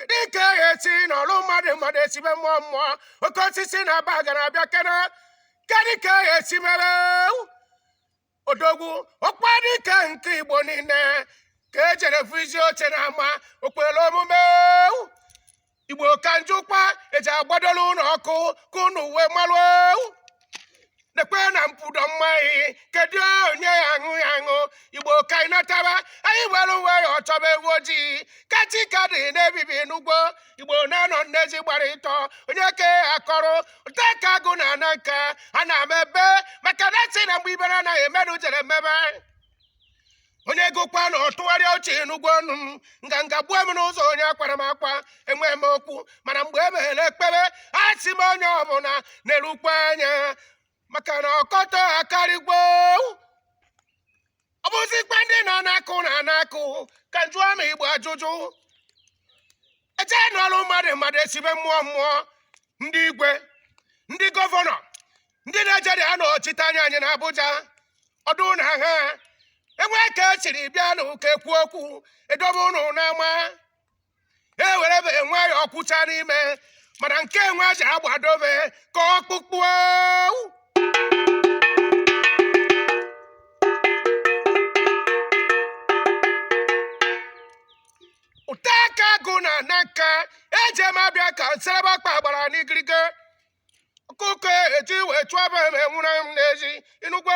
dịka esi n'ọlụ mmadụ esibe mmụọ mmụọ oke osisi na aba gara abịa kena kedụ ka esi mere odogwu ọkwa dịka nke Igbo niile ka ejere frizi oche na ama okpere omume Igbo ka njụkwa eji agbadolu ụlọ ọkụ ka ụnụ uwe malụ nekwe na mpụdo mmanya kedu onye ya aṅụ Igbo ka ị natara anyị were uwe ya ọchọba ewu ojii katika dị n'ebibi n'ugbo Igbo na-anọ nnezi gbara ịtọ onye ke akọrọ ụtaka agụ na ana nka a na-amebe maka na si na mgbe ibere anaghị emerụ jere mmebe onye gụkwa na ọtụgharịa ochie n'ugbo ọnụ m nganga gbuo m n'ụzọ onye akwara m akwa enwe m okwu mana mgbe e meghere ekpere a sị m onye ọbụla na-erukwa anya maka na ọkọtọ akarịgbo ọ bụzikwa ndị nọ na-anakụ ka njụọ m Igbo ajụjụ eje n'ọrụ mmadụ esibe mmụọ mmụọ ndị igwe ndị gọvanọ ndị na-ejere ha n'ọchịchị anyị na Abuja ọdụ na ha enwe ka echiri bịa n'ụka ekwu okwu edobe ụnụ n'ama ewere be enwe ya ọkwụcha n'ime mana nke enwe ji agbadobe ka ọkpụkpụ ụtaka agụ na nka eje m abịa ka nserabakpa gbara n'igirige ọkụkọ eji wee chụọ m enwere m n'ezi inugwe